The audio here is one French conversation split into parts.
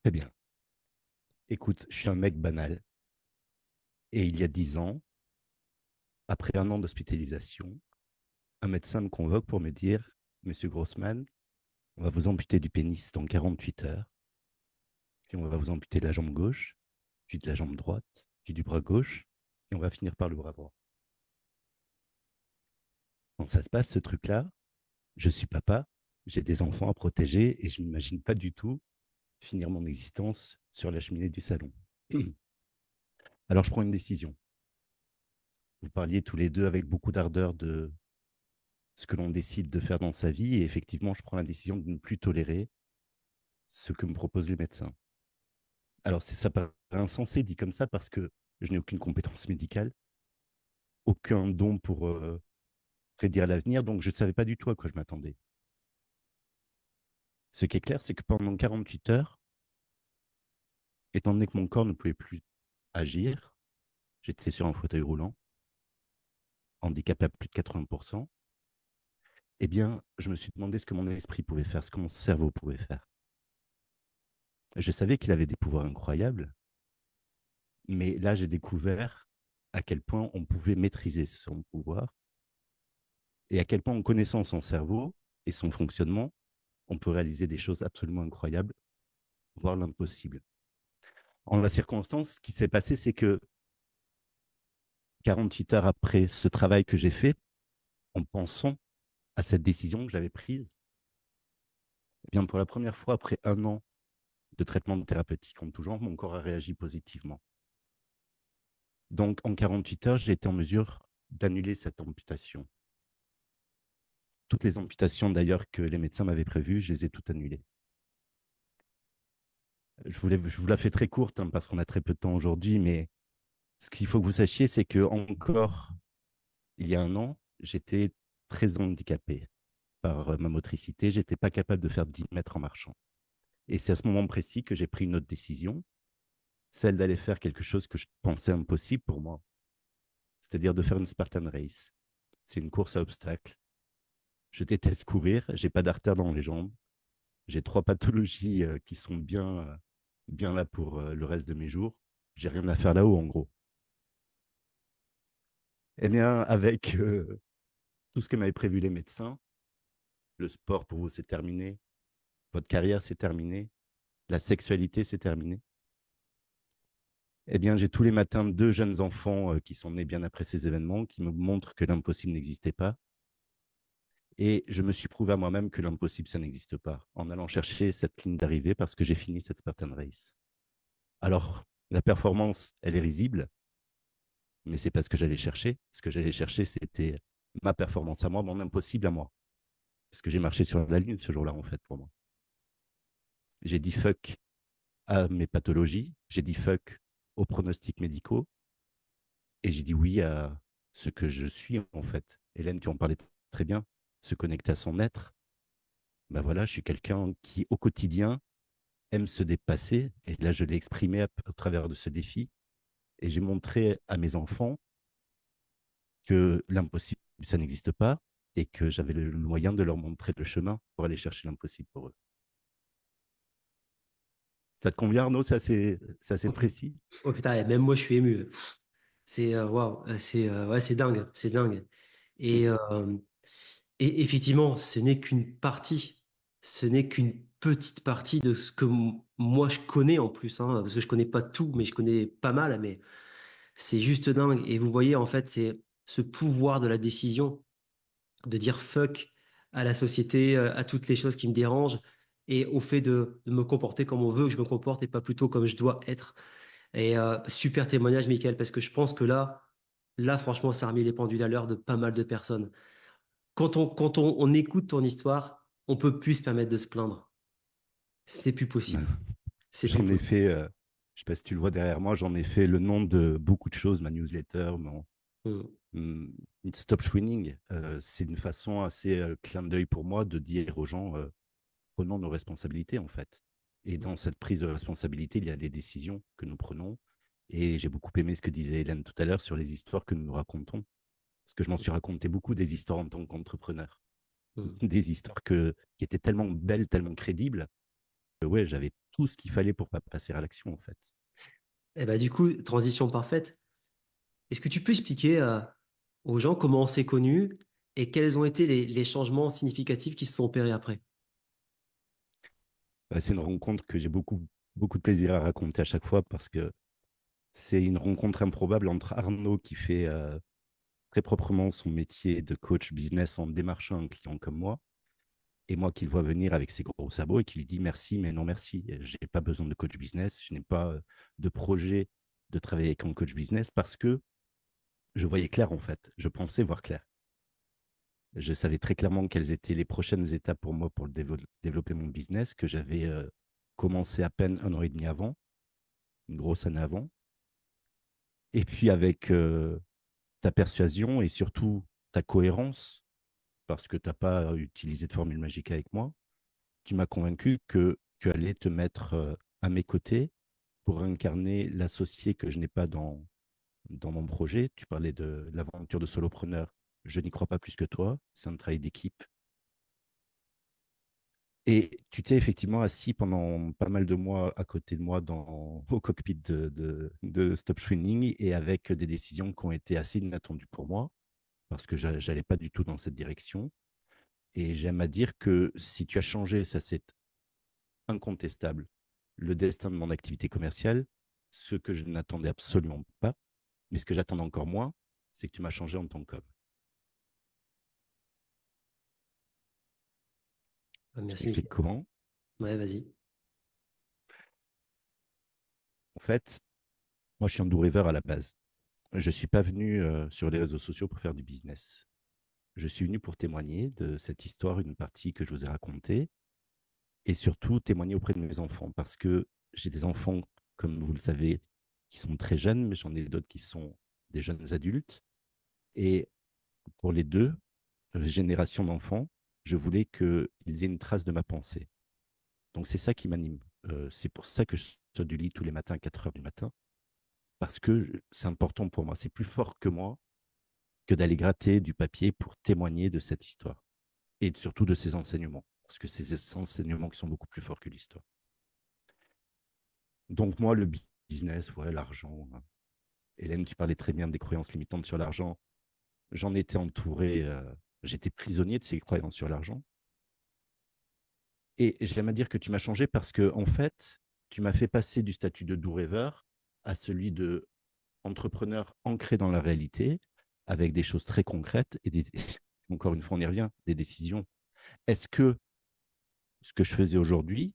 Très bien. Écoute, je suis un mec banal. Et il y a 10 ans, après un an d'hospitalisation, un médecin me convoque pour me dire, Monsieur Grossman, on va vous amputer du pénis dans 48 heures, puis on va vous amputer de la jambe gauche, puis de la jambe droite, puis du bras gauche, et on va finir par le bras droit. Quand ça se passe, ce truc-là, je suis papa, j'ai des enfants à protéger et je n'imagine pas du tout finir mon existence sur la cheminée du salon. Alors je prends une décision. Vous parliez tous les deux avec beaucoup d'ardeur de ce que l'on décide de faire dans sa vie et effectivement, je prends la décision de ne plus tolérer ce que me proposent les médecins. Alors ça paraît insensé dit comme ça parce que je n'ai aucune compétence médicale, aucun don pour prédire l'avenir, donc je ne savais pas du tout à quoi je m'attendais. Ce qui est clair, c'est que pendant 48 heures, étant donné que mon corps ne pouvait plus agir, j'étais sur un fauteuil roulant, handicapé à plus de 80%, eh bien, je me suis demandé ce que mon esprit pouvait faire, ce que mon cerveau pouvait faire. Je savais qu'il avait des pouvoirs incroyables, mais là, j'ai découvert à quel point on pouvait maîtriser son pouvoir et à quel point, en connaissant son cerveau et son fonctionnement, on peut réaliser des choses absolument incroyables, voire l'impossible. En la circonstance, ce qui s'est passé, c'est que 48 heures après ce travail que j'ai fait, en pensant à cette décision que j'avais prise, eh bien pour la première fois après un an de traitement thérapeutique en tout genre, mon corps a réagi positivement. Donc en 48 heures, j'ai été en mesure d'annuler cette amputation. Toutes les amputations d'ailleurs que les médecins m'avaient prévues, je les ai toutes annulées. Je vous la fais très courte hein, parce qu'on a très peu de temps aujourd'hui, mais ce qu'il faut que vous sachiez, c'est que encore il y a un an, j'étais très handicapé par ma motricité. Je n'étais pas capable de faire 10 mètres en marchant. Et c'est à ce moment précis que j'ai pris une autre décision, celle d'aller faire quelque chose que je pensais impossible pour moi, c'est-à-dire de faire une Spartan Race. C'est une course à obstacles. Je déteste courir, j'ai pas d'artère dans les jambes, j'ai 3 pathologies qui sont bien là pour le reste de mes jours. J'ai rien à faire là-haut, en gros. Eh bien, avec tout ce que m'avaient prévu les médecins, le sport pour vous, c'est terminé. Votre carrière, c'est terminé. La sexualité, c'est terminé. Eh bien, j'ai tous les matins 2 jeunes enfants qui sont nés bien après ces événements, qui me montrent que l'impossible n'existait pas. Et je me suis prouvé à moi-même que l'impossible, ça n'existe pas, en allant chercher cette ligne d'arrivée parce que j'ai fini cette Spartan Race. Alors, la performance, elle est risible, mais c'est pas ce que j'allais chercher. Ce que j'allais chercher, c'était ma performance à moi, mon impossible à moi. Parce que j'ai marché sur la lune ce jour-là, en fait, pour moi. J'ai dit fuck à mes pathologies, j'ai dit fuck aux pronostics médicaux, et j'ai dit oui à ce que je suis, en fait. Hélène, tu en parlais très bien, se connecter à son être. Ben voilà, je suis quelqu'un qui, au quotidien, aime se dépasser. Et là, je l'ai exprimé au travers de ce défi. Et j'ai montré à mes enfants que l'impossible, ça n'existe pas et que j'avais le moyen de leur montrer le chemin pour aller chercher l'impossible pour eux. Ça te convient, Arnaud? C'est assez Oh, pu- précis? oh, putain, et même moi je suis ému. C'est waouh, c'est ouais, c'est dingue, c'est dingue. Et, euh, et effectivement, ce n'est qu'une partie, ce n'est qu'une petite partie de ce que moi je connais en plus, hein, parce que je connais pas tout, mais je connais pas mal. Mais c'est juste dingue. Et vous voyez, en fait, c'est ce pouvoir de la décision, de dire fuck à la société, à toutes les choses qui me dérangent, et au fait de me comporter comme on veut que je me comporte et pas plutôt comme je dois être. Et super témoignage, Michael, parce que je pense que là, franchement, ça a remis les pendules à l'heure de pas mal de personnes. Quand on écoute ton histoire, on peut plus se permettre de se plaindre. C'est plus possible. C'est plus J'en ai possible. fait, je ne sais pas si tu le vois derrière moi, j'en ai fait le nom de beaucoup de choses, ma newsletter, Mm. mm, Stop Schwinning. C'est une façon assez clin d'œil pour moi de dire aux gens, prenons nos responsabilités en fait. Et dans cette prise de responsabilité, il y a des décisions que nous prenons. Et j'ai beaucoup aimé ce que disait Hélène tout à l'heure sur les histoires que nous nous racontons. Parce que je m'en suis raconté beaucoup des histoires en tant qu'entrepreneur. Mm. Des histoires qui étaient tellement belles, tellement crédibles, ouais, j'avais tout ce qu'il fallait pour pas passer à l'action, en fait. Et bah, du coup, transition parfaite. Est-ce que tu peux expliquer aux gens comment on s'est connus et quels ont été les changements significatifs qui se sont opérés après? Bah, c'est une rencontre que j'ai beaucoup de plaisir à raconter à chaque fois parce que c'est une rencontre improbable entre Arnaud qui fait très proprement son métier de coach business en démarchant un client comme moi et moi qui le vois venir avec ses gros sabots et qui lui dit merci, mais non merci. Je n'ai pas besoin de coach business, je n'ai pas de projet de travailler avec un coach business parce que je voyais clair en fait, je pensais voir clair. Je savais très clairement quelles étaient les prochaines étapes pour moi pour développer mon business que j'avais commencé à peine 1 an et demi avant, une grosse année avant. Et puis avec ta persuasion et surtout ta cohérence, parce que tu n'as pas utilisé de formule magique avec moi, tu m'as convaincu que tu allais te mettre à mes côtés pour incarner l'associé que je n'ai pas dans mon projet. Tu parlais de l'aventure de solopreneur. Je n'y crois pas plus que toi. C'est un travail d'équipe. Et tu t'es effectivement assis pendant pas mal de mois à côté de moi au cockpit de Stop Swinging et avec des décisions qui ont été assez inattendues pour moi parce que j'allais pas du tout dans cette direction. Et j'aime à dire que si tu as changé, ça c'est incontestable, le destin de mon activité commerciale, ce que je n'attendais absolument pas, mais ce que j'attends encore moins, c'est que tu m'as changé en tant qu'homme. Je Merci, t'explique Michel. comment. Ouais, vas-y. En fait, moi je suis un doux rêveur à la base. Je ne suis pas venu sur les réseaux sociaux pour faire du business. Je suis venu pour témoigner de cette histoire, une partie que je vous ai racontée, et surtout témoigner auprès de mes enfants, parce que j'ai des enfants, comme vous le savez, qui sont très jeunes, mais j'en ai d'autres qui sont des jeunes adultes. Et pour les deux générations d'enfants, je voulais qu'ils aient une trace de ma pensée. Donc c'est ça qui m'anime. C'est pour ça que je saute du lit tous les matins à 4 heures du matin, parce que c'est important pour moi. C'est plus fort que moi que d'aller gratter du papier pour témoigner de cette histoire et surtout de ses enseignements, parce que c'est ces enseignements qui sont beaucoup plus forts que l'histoire. Donc moi, le business, ouais, l'argent. Hélène, tu parlais très bien des croyances limitantes sur l'argent. J'en étais entouré, j'étais prisonnier de ces croyances sur l'argent. Et j'aime à dire que tu m'as changé parce que, en fait, tu m'as fait passer du statut de doux rêveur à celui de entrepreneur ancré dans la réalité, avec des choses très concrètes et encore une fois, on y revient, des décisions. Est-ce que ce que je faisais aujourd'hui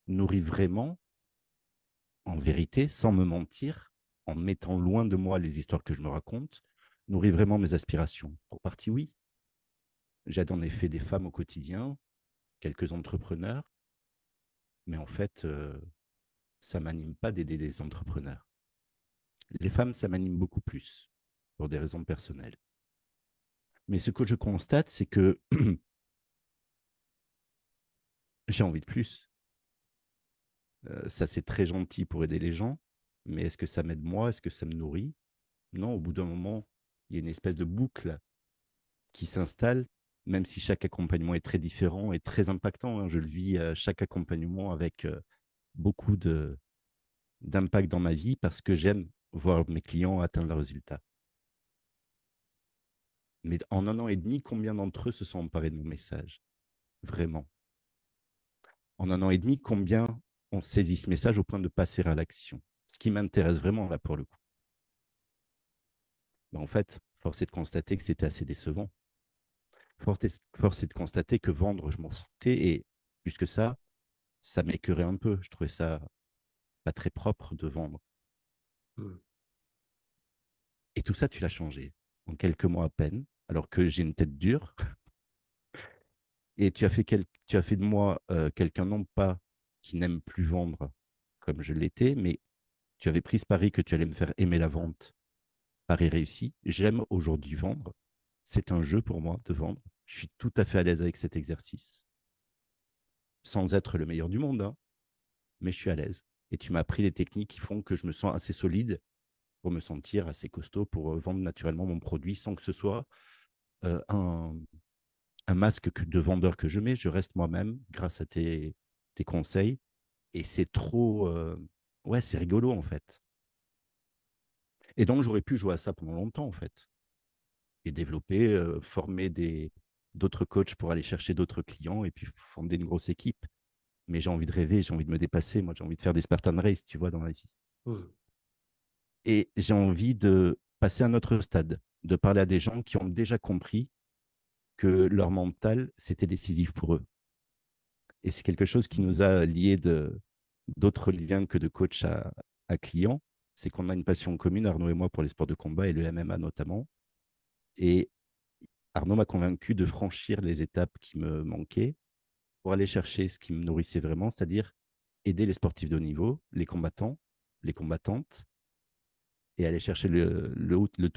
nourrit vraiment, en vérité, sans me mentir, en mettant loin de moi les histoires que je me raconte, nourrit vraiment mes aspirations? Pour partie, oui. J'aide en effet des femmes au quotidien, quelques entrepreneurs, mais en fait, ça ne m'anime pas d'aider des entrepreneurs. Les femmes, ça m'anime beaucoup plus, pour des raisons personnelles. Mais ce que je constate, c'est que j'ai envie de plus. Ça, c'est très gentil pour aider les gens, mais est-ce que ça m'aide moi? Est-ce que ça me nourrit? Non, au bout d'un moment, il y a une espèce de boucle qui s'installe, même si chaque accompagnement est très différent et très impactant, hein. Je le vis chaque accompagnement avec beaucoup d'impact dans ma vie parce que j'aime voir mes clients atteindre leurs résultats. Mais en 1 an et demi, combien d'entre eux se sont emparés de mon message? Vraiment. En 1 an et demi, combien ont saisi ce message au point de passer à l'action? Ce qui m'intéresse vraiment là pour le coup. Ben, en fait, force est de constater que c'était assez décevant. Force est de constater que vendre, je m'en foutais et plus que ça m'écœurait un peu. Je trouvais ça pas très propre de vendre. Hmm. Et tout ça, tu l'as changé en quelques mois à peine, alors que j'ai une tête dure. Et tu as fait de moi quelqu'un non pas qui n'aime plus vendre comme je l'étais, mais tu avais pris ce pari que tu allais me faire aimer la vente. Pari réussi. J'aime aujourd'hui vendre. C'est un jeu pour moi de vendre. Je suis tout à fait à l'aise avec cet exercice. Sans être le meilleur du monde, hein, mais je suis à l'aise. Et tu m'as appris les techniques qui font que je me sens assez solide pour me sentir assez costaud pour vendre naturellement mon produit sans que ce soit euh, un, un masque de vendeur que je mets. Je reste moi-même grâce à tes conseils Et c'est trop... ouais, c'est rigolo, en fait. Et donc, j'aurais pu jouer à ça pendant longtemps, en fait. Et développer, former d'autres coachs pour aller chercher d'autres clients et puis fonder une grosse équipe. Mais j'ai envie de rêver, j'ai envie de me dépasser. Moi, j'ai envie de faire des Spartan Race, tu vois, dans la vie. Hmm. Et j'ai envie de passer à un autre stade, de parler à des gens qui ont déjà compris que leur mental, c'était décisif pour eux. Et c'est quelque chose qui nous a liés d'autres liens que de coach à client. C'est qu'on a une passion commune, Arnaud et moi, pour les sports de combat et le MMA notamment. Et Arnaud m'a convaincu de franchir les étapes qui me manquaient pour aller chercher ce qui me nourrissait vraiment, c'est-à-dire aider les sportifs de haut niveau, les combattants, les combattantes, et aller chercher le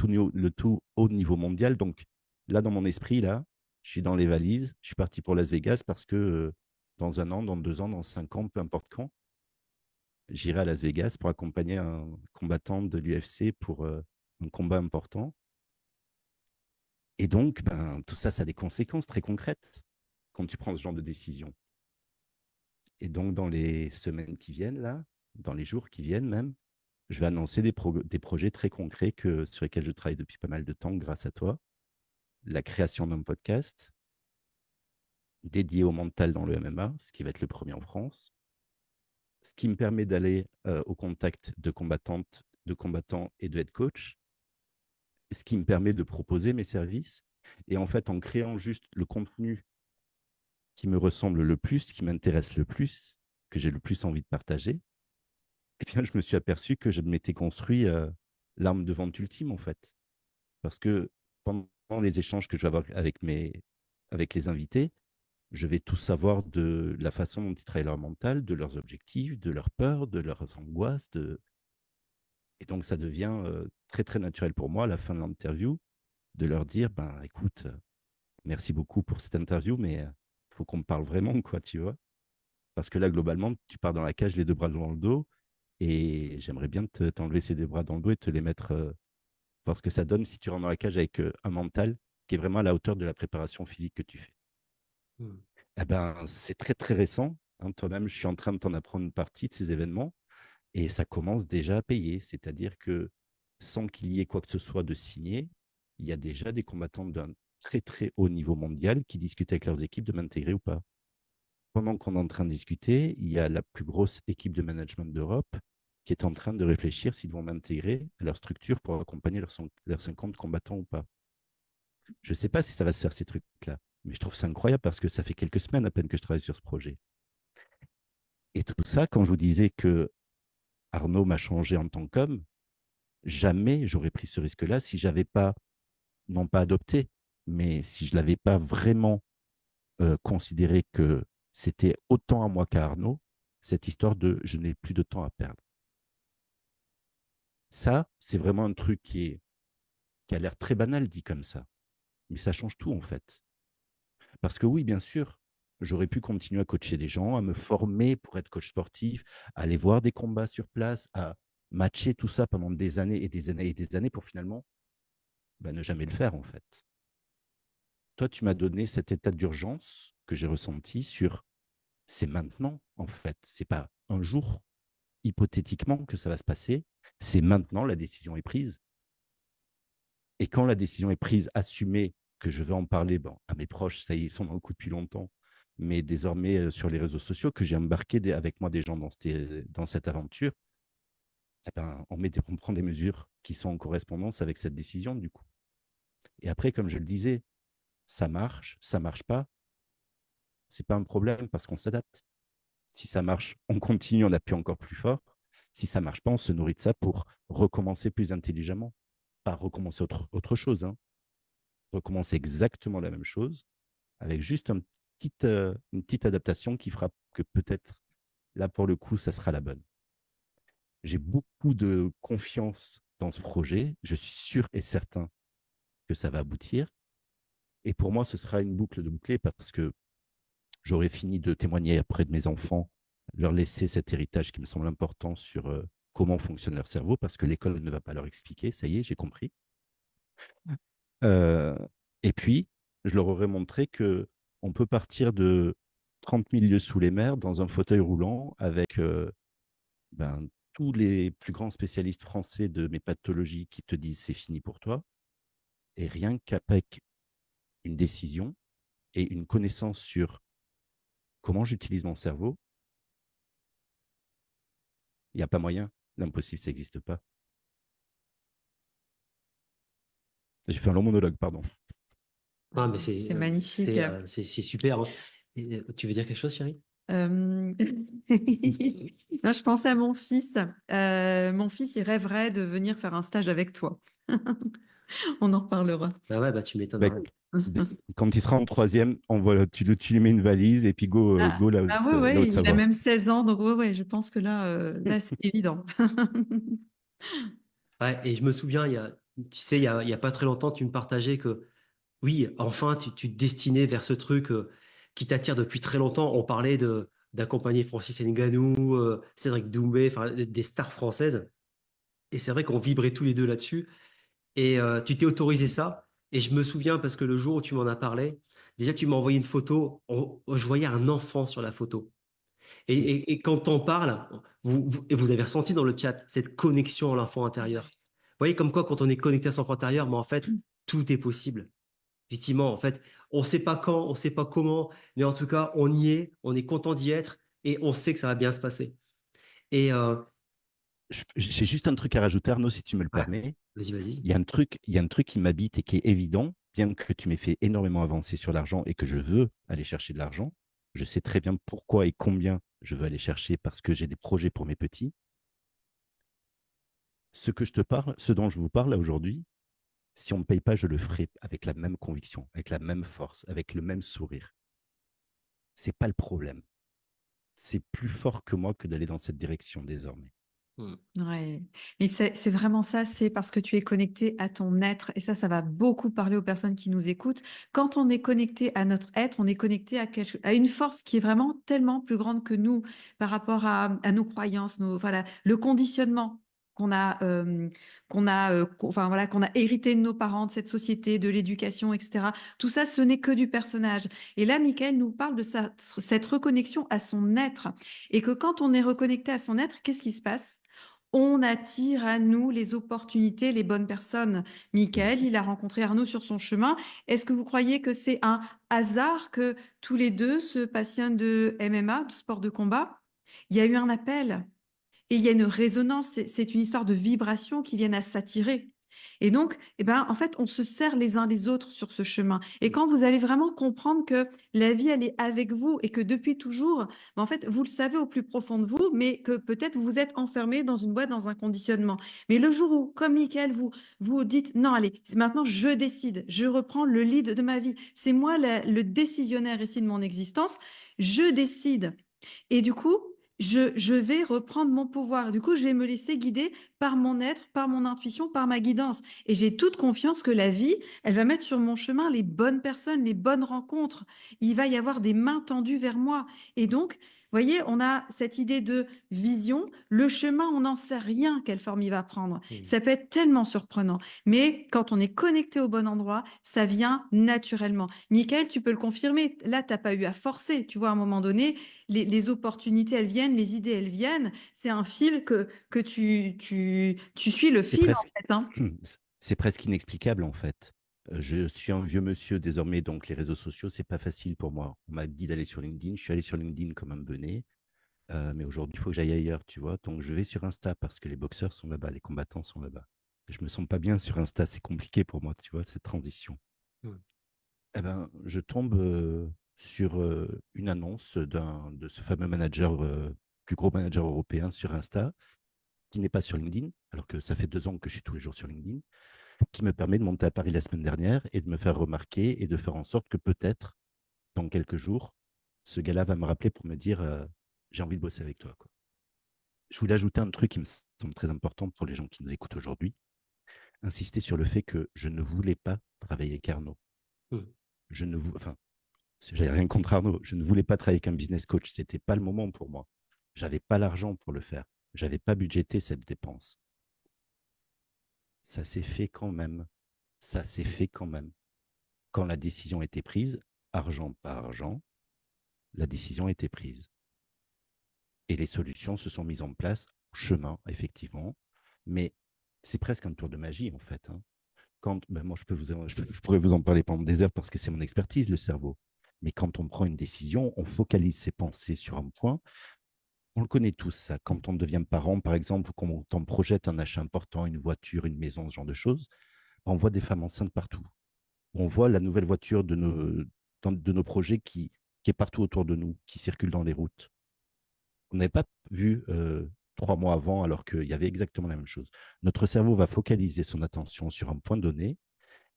tout haut niveau mondial. Donc là, dans mon esprit, là, je suis dans les valises, je suis parti pour Las Vegas parce que dans un an, dans 2 ans, dans 5 ans, peu importe quand, j'irai à Las Vegas pour accompagner un combattant de l'UFC pour un combat important. Et donc, ben, tout ça, ça a des conséquences très concrètes quand tu prends ce genre de décision. Et donc, dans les semaines qui viennent, là, dans les jours qui viennent même, je vais annoncer des projets très concrets sur lesquels je travaille depuis pas mal de temps grâce à toi. La création d'un podcast dédié au mental dans le MMA, ce qui va être le premier en France, ce qui me permet d'aller au contact de combattantes, de combattants et de head coach, ce qui me permet de proposer mes services. Et en fait, en créant juste le contenu qui me ressemble le plus, qui m'intéresse le plus, que j'ai le plus envie de partager, eh bien, je me suis aperçu que je m'étais construit l'arme de vente ultime, en fait. Parce que pendant les échanges que je vais avoir avec les invités, je vais tout savoir de la façon dont ils travaillent leur mental, de leurs objectifs, de leurs peurs, de leurs angoisses. Et donc, ça devient très, très naturel pour moi, à la fin de l'interview, de leur dire, ben, écoute, merci beaucoup pour cette interview, mais il faut qu'on me parle vraiment, quoi, tu vois. Parce que là, globalement, tu pars dans la cage, les 2 bras dans le dos, et j'aimerais bien t'enlever ces 2 bras dans le dos et te les mettre, voir ce que ça donne si tu rentres dans la cage avec un mental qui est vraiment à la hauteur de la préparation physique que tu fais. Hmm. Eh ben, c'est très, très récent. Hein. Toi-même, je suis en train de t'en apprendre une partie de ces événements et ça commence déjà à payer. C'est-à-dire que sans qu'il y ait quoi que ce soit de signé, il y a déjà des combattants d'un très, très haut niveau mondial qui discutent avec leurs équipes de m'intégrer ou pas. Pendant qu'on est en train de discuter, il y a la plus grosse équipe de management d'Europe qui est en train de réfléchir s'ils vont m'intégrer à leur structure pour accompagner leurs 50 combattants ou pas. Je ne sais pas si ça va se faire ces trucs-là, mais je trouve ça incroyable parce que ça fait quelques semaines à peine que je travaille sur ce projet. Et tout ça, quand je vous disais que Arnaud m'a changé en tant qu'homme, jamais j'aurais pris ce risque-là si j'avais pas, non pas adopté, mais si je l'avais pas vraiment considéré que c'était autant à moi qu'à Arnaud, cette histoire de je n'ai plus de temps à perdre. Ça, c'est vraiment un truc qui a l'air très banal dit comme ça, mais ça change tout en fait. Parce que oui, bien sûr, j'aurais pu continuer à coacher des gens, à me former pour être coach sportif, à aller voir des combats sur place, à matcher tout ça pendant des années et des années et des années pour finalement ben, ne jamais le faire en fait. Toi, tu m'as donné cet état d'urgence que j'ai ressenti sur c'est maintenant en fait, c'est pas un jour hypothétiquement que ça va se passer, c'est maintenant, la décision est prise. Et quand la décision est prise, assumée que je vais en parler bon, à mes proches, ça y est, ils sont dans le coup depuis longtemps, mais désormais sur les réseaux sociaux, que j'ai embarqué avec moi des gens dans cette aventure, eh ben, on prend des mesures qui sont en correspondance avec cette décision du coup. Et après, comme je le disais, ça marche pas, c'est pas un problème parce qu'on s'adapte. Si ça marche, on continue, on appuie encore plus fort. Si ça marche pas, on se nourrit de ça pour recommencer plus intelligemment. Pas recommencer autre chose, hein. Recommencer exactement la même chose, avec juste une petite adaptation qui fera que peut-être, là, pour le coup, ça sera la bonne. J'ai beaucoup de confiance dans ce projet. Je suis sûr et certain que ça va aboutir. Et pour moi, ce sera une boucle de bouclée parce que j'aurai fini de témoigner auprès de mes enfants, leur laisser cet héritage qui me semble important sur comment fonctionne leur cerveau, parce que l'école ne va pas leur expliquer. Ça y est, j'ai compris. Euh, et puis, je leur aurais montré que on peut partir 30 000 lieues sous les mers dans un fauteuil roulant avec ben, tous les plus grands spécialistes français de mes pathologies qui te disent c'est fini pour toi. Et rien qu'avec une décision et une connaissance sur comment j'utilise mon cerveau, il n'y a pas moyen. L'impossible, ça n'existe pas. J'ai fait un long monologue, pardon. Ah, mais C'est magnifique. c'est super. Hein. Tu veux dire quelque chose, chérie? Non, je pensais à mon fils. Mon fils, il rêverait de venir faire un stage avec toi. On en reparlera. Ah ouais, bah tu m'étonnes. Ben, quand il sera en troisième, tu lui mets une valise et puis go, Ah, go la ah ouais, ouais, il a Haute-Savoie. même 16 ans, donc ouais, ouais, je pense que là c'est évident. Ouais, et je me souviens, tu sais, il y a pas très longtemps, tu me partageais que, oui, enfin, tu te destinais vers ce truc qui t'attire depuis très longtemps. On parlait d'accompagner Francis Ngannou, Cédric Doumbé, enfin, des stars françaises. Et c'est vrai qu'on vibrait tous les deux là-dessus. Et tu t'es autorisé ça. Et je me souviens parce que le jour où tu m'en as parlé, déjà tu m'as envoyé une photo, je voyais un enfant sur la photo. Et quand on parle, et vous avez ressenti dans le chat cette connexion à l'enfant intérieur. Vous voyez comme quoi quand on est connecté à son enfant intérieur, mais en fait, tout est possible. Effectivement, en fait, on ne sait pas quand, on ne sait pas comment, mais en tout cas, on y est, on est content d'y être et on sait que ça va bien se passer. Et J'ai juste un truc à rajouter, Arnaud, si tu me le ouais, permets. vas-y. Il y a un truc qui m'habite et qui est évident, bien que tu m'aies fait énormément avancer sur l'argent et que je veux aller chercher de l'argent. Je sais très bien pourquoi et combien je veux aller chercher parce que j'ai des projets pour mes petits. Ce dont je vous parle là aujourd'hui, si on ne me paye pas, je le ferai avec la même conviction, avec la même force, avec le même sourire. C'est pas le problème. C'est plus fort que moi que d'aller dans cette direction désormais. Hmm. Ouais. Mais c'est vraiment ça, c'est parce que tu es connecté à ton être. Et ça va beaucoup parler aux personnes qui nous écoutent. Quand on est connecté à notre être, on est connecté à une force qui est vraiment tellement plus grande que nous par rapport à nos croyances, voilà, le conditionnement enfin, voilà, qu'on a hérité de nos parents, de cette société, de l'éducation, etc. Tout ça, ce n'est que du personnage. Et là, Michael nous parle de cette reconnexion à son être. Et que quand on est reconnecté à son être, qu'est-ce qui se passe? On attire à nous les opportunités, les bonnes personnes. Michael, il a rencontré Arnaud sur son chemin. Est-ce que vous croyez que c'est un hasard que tous les deux se passionnent de MMA, de sport de combat? Il y a eu un appel et il y a une résonance. C'est une histoire de vibrations qui viennent à s'attirer. Et donc, eh ben, en fait, on se sert les uns les autres sur ce chemin. Et quand vous allez vraiment comprendre que la vie, elle est avec vous et que depuis toujours, ben, en fait, vous le savez au plus profond de vous, mais que peut-être vous êtes enfermé dans une boîte, dans un conditionnement. Mais le jour où, comme Michael, vous dites, non, allez, maintenant, je décide, je reprends le lead de ma vie. C'est moi le décisionnaire ici de mon existence. Je décide. Et du coup, je vais reprendre mon pouvoir. Du coup, je vais me laisser guider par mon être, par mon intuition, par ma guidance. Et j'ai toute confiance que la vie, elle va mettre sur mon chemin les bonnes personnes, les bonnes rencontres. Il va y avoir des mains tendues vers moi. Et donc, vous voyez, on a cette idée de vision. Le chemin, on n'en sait rien quelle forme il va prendre. Ça peut être tellement surprenant. Mais quand on est connecté au bon endroit, ça vient naturellement. Michael, tu peux le confirmer. Là, tu n'as pas eu à forcer. Tu vois, à un moment donné, les opportunités, elles viennent, les idées, elles viennent. C'est un fil que tu suis le C'est fil, en presque, fait, hein. c'est presque inexplicable en fait. Je suis un vieux monsieur désormais, donc les réseaux sociaux, c'est pas facile pour moi. On m'a dit d'aller sur LinkedIn, je suis allé sur LinkedIn comme un benet, mais aujourd'hui, il faut que j'aille ailleurs, tu vois. Donc je vais sur Insta parce que les boxeurs sont là-bas, les combattants sont là-bas. Je me sens pas bien sur Insta, c'est compliqué pour moi, tu vois, cette transition. Hmm. Eh ben, je tombe sur une annonce de ce fameux manager, plus gros manager européen sur Insta, qui n'est pas sur LinkedIn, alors que ça fait 2 ans que je suis tous les jours sur LinkedIn, qui me permet de monter à Paris la semaine dernière et de me faire remarquer et de faire en sorte que peut-être, dans quelques jours, ce gars-là va me rappeler pour me dire j'ai envie de bosser avec toi, quoi. Je voulais ajouter un truc qui me semble très important pour les gens qui nous écoutent aujourd'hui, insister sur le fait que je ne voulais pas travailler avec Arnaud. Hmm. Enfin, j'avais rien contre Arnaud, je ne voulais pas travailler avec un business coach, c'était pas le moment pour moi. J'avais pas l'argent pour le faire, j'avais pas budgété cette dépense. Ça s'est fait quand même. Ça s'est fait quand même. Quand la décision a été prise, argent par argent, la décision a été prise. Et les solutions se sont mises en place en chemin, effectivement. Mais c'est presque un tour de magie, en fait. Hein. Moi, je pourrais vous en parler pendant des heures parce que c'est mon expertise, le cerveau. Mais quand on prend une décision, on focalise ses pensées sur un point. On le connaît tous, ça. Quand on devient parent, par exemple, quand on projette un achat important, une voiture, une maison, ce genre de choses, on voit des femmes enceintes partout. On voit la nouvelle voiture de nos projets qui est partout autour de nous, qui circule dans les routes. On n'avait pas vu 3 mois avant, alors qu'il y avait exactement la même chose. Notre cerveau va focaliser son attention sur un point donné,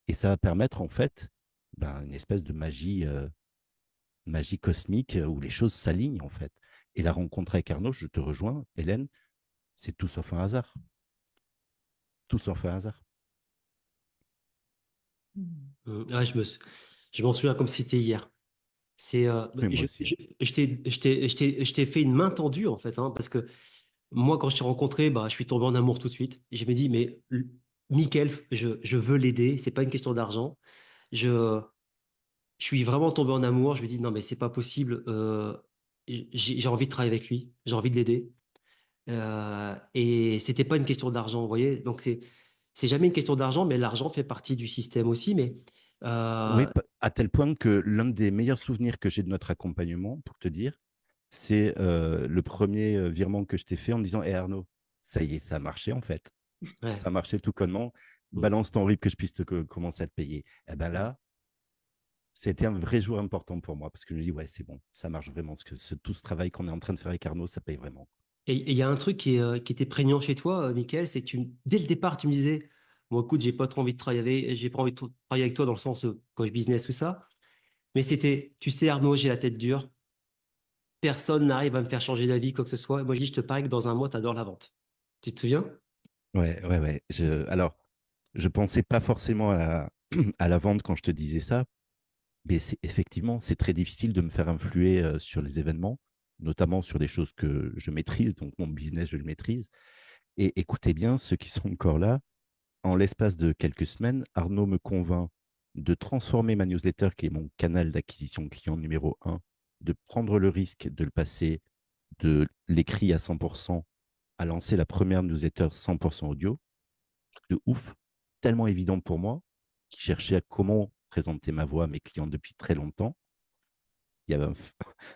et ça va permettre, en fait, une espèce de magie cosmique où les choses s'alignent, en fait. Et la rencontre avec Arnaud, je te rejoins, Hélène, c'est tout sauf un hasard. Tout sauf un hasard. Ouais, je m'en souviens comme si c'était hier. C'est, Et moi aussi. je t'ai fait une main tendue, en fait, hein, parce que moi, quand je t'ai rencontré, je suis tombé en amour tout de suite. Et je me dis, mais Mickaël, je veux l'aider, c'est pas une question d'argent. Je, je suis vraiment tombé en amour. Je me dis, non, mais c'est pas possible. J'ai envie de travailler avec lui, j'ai envie de l'aider. Et c'était pas une question d'argent, vous voyez. Donc, c'est jamais une question d'argent, mais l'argent fait partie du système aussi. Mais Oui, euh, à tel point que l'un des meilleurs souvenirs que j'ai de notre accompagnement, pour te dire, c'est le premier virement que je t'ai fait en me disant, hé Arnaud, ça y est, ça a marché en fait. ouais. Ça a marché tout connement. Mm. Balance ton RIB que je puisse commencer à te payer. Et ben là, c'était un vrai jour important pour moi parce que je me dis, ouais, c'est bon, ça marche vraiment. Tout ce travail qu'on est en train de faire avec Arnaud, ça paye vraiment. Et il y a un truc qui était prégnant chez toi, Mickaël, c'est que dès le départ, tu me disais, bon, écoute, j'ai pas trop envie de travailler j'ai pas envie de travailler avec toi dans le sens coach business, tout ça. Mais c'était, tu sais, Arnaud, j'ai la tête dure. Personne n'arrive à me faire changer d'avis, quoi que ce soit. Et moi, je dis, je te parie que dans un mois, tu adores la vente. Tu te souviens? Ouais, ouais, ouais. Alors, je pensais pas forcément à la vente quand je te disais ça, mais effectivement, c'est très difficile de me faire influer sur les événements, notamment sur des choses que je maîtrise, donc mon business, je le maîtrise. Et écoutez bien, ceux qui sont encore là, en l'espace de quelques semaines, Arnaud me convainc de transformer ma newsletter, qui est mon canal d'acquisition client numéro un, de prendre le risque de le passer de l'écrit à 100% à lancer la première newsletter 100% audio. De ouf, tellement évident pour moi, qui cherchais à comment présenter ma voix à mes clients depuis très longtemps. Il y avait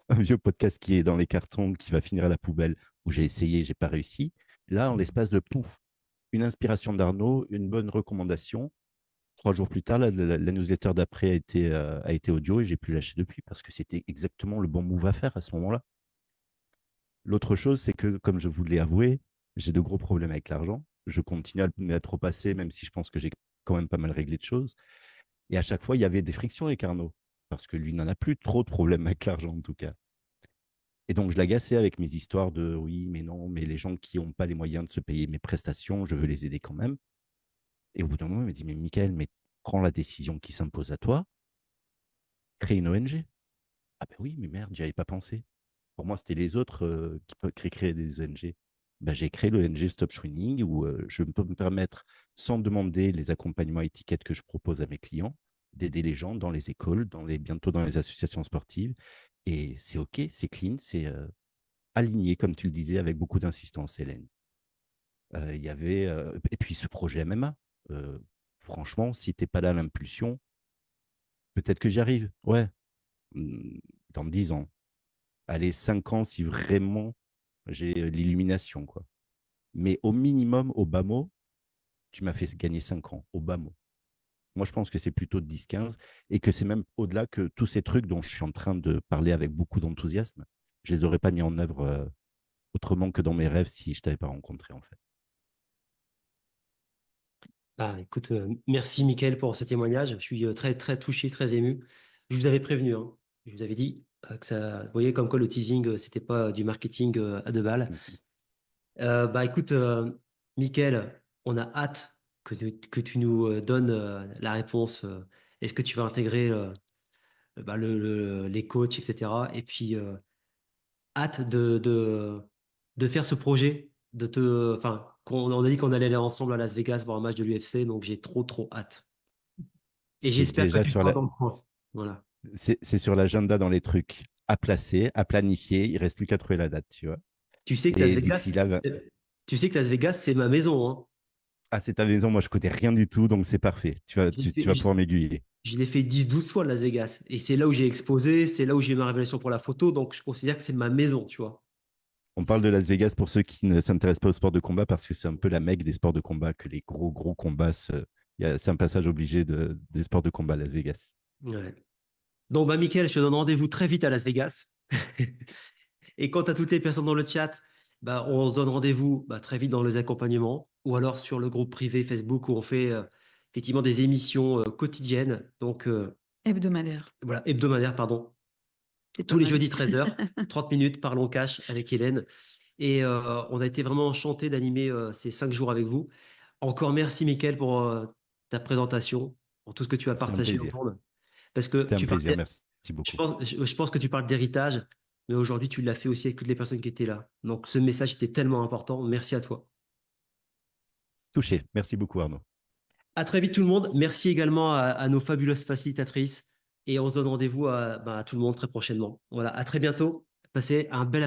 un vieux podcast qui est dans les cartons, qui va finir à la poubelle, où j'ai essayé, j'ai pas réussi. Là, en l'espace de pouf, une inspiration d'Arnaud, une bonne recommandation. 3 jours plus tard, la newsletter d'après a été audio et j'ai plus lâché depuis parce que c'était exactement le bon move à faire à ce moment-là. L'autre chose, c'est que, comme je vous l'ai avoué, j'ai de gros problèmes avec l'argent. Je continue à le mettre au passé, même si je pense que j'ai quand même pas mal réglé de choses. Et à chaque fois, il y avait des frictions avec Arnaud, parce que lui n'en a plus trop de problèmes avec l'argent, en tout cas. Et donc, je l'agaçais avec mes histoires de oui, mais non, mais les gens qui n'ont pas les moyens de se payer mes prestations, je veux les aider quand même. Et au bout d'un moment, il me dit, mais Michael, mais prends la décision qui s'impose à toi, crée une ONG. Ah ben oui, mais merde, j'y avais pas pensé. Pour moi, c'était les autres qui peuvent créer des ONG. Ben, j'ai créé l'ONG Stop Shrinking où je peux me permettre, sans demander les accompagnements étiquettes que je propose à mes clients, d'aider les gens dans les écoles, bientôt dans les associations sportives. Et c'est OK, c'est clean, c'est aligné, comme tu le disais, avec beaucoup d'insistance, Hélène. Il y avait, et puis ce projet MMA, franchement, si tu n'es pas là à l'impulsion, peut-être que j'y arrive. Ouais, dans 10 ans. Allez, 5 ans si vraiment j'ai l'illumination, quoi. Mais au minimum, au bas mot, tu m'as fait gagner 5 ans, au bas mot. Moi, je pense que c'est plutôt de 10-15 et que c'est même au-delà que tous ces trucs dont je suis en train de parler avec beaucoup d'enthousiasme, je les aurais pas mis en œuvre autrement que dans mes rêves si je t'avais pas rencontré, en fait. Écoute, merci Mickaël pour ce témoignage. Je suis très, très touché, très ému. Je vous avais prévenu, hein. Je vous avais dit que ça, vous voyez, comme quoi le teasing, c'était pas du marketing à 2 balles. Écoute, Mickaël, on a hâte que tu nous donnes la réponse. Est-ce que tu vas intégrer les coachs, etc. Et puis, hâte de faire ce projet, enfin, on a dit qu'on allait aller ensemble à Las Vegas voir un match de l'UFC, donc j'ai trop, trop hâte. Et C'est j'espère que déjà tu seras dans le coin. Voilà. c'est sur l'agenda dans les trucs. à placer, à planifier. Il reste plus qu'à trouver la date, tu vois. Tu sais que Las Et d'ici Vegas, là, tu sais que Las Vegas, c'est ma maison, hein. ah, c'est ta maison. Moi, je connais rien du tout, donc c'est parfait. Je l'ai Tu vas fait, pouvoir m'aiguiller. je l'ai fait 10-12 fois, Las Vegas. Et c'est là où j'ai exposé, c'est là où j'ai eu ma révélation pour la photo. Donc, je considère que c'est ma maison, tu vois. On parle de Las Vegas pour ceux qui ne s'intéressent pas au sport de combat parce que c'est un peu la mecque des sports de combat, que les gros combats, c'est un passage obligé des sports de combat à Las Vegas. Ouais. Donc, bah, Mickaël, je te donne rendez-vous très vite à Las Vegas. Et quant à toutes les personnes dans le chat, bah, on se donne rendez-vous très vite dans les accompagnements ou alors sur le groupe privé Facebook où on fait effectivement des émissions quotidiennes, donc Hebdomadaire. voilà, hebdomadaires, pardon, C'est tous pas les mal. jeudis 13h, 30 minutes, parlons cash avec Hélène. Et on a été vraiment enchantés d'animer ces 5 jours avec vous. Encore merci, Mickaël, pour ta présentation, pour tout ce que tu as C'était un partagé plaisir. autour. Parce que C'était un tu plaisir. parlais, Merci beaucoup. je pense que tu parles d'héritage, mais aujourd'hui, tu l'as fait aussi avec toutes les personnes qui étaient là. Donc, ce message était tellement important. Merci à toi. Touché. Merci beaucoup, Arnaud. À très vite, tout le monde. Merci également à nos fabuleuses facilitatrices. Et on se donne rendez-vous à tout le monde très prochainement. Voilà, à très bientôt. Passez un bel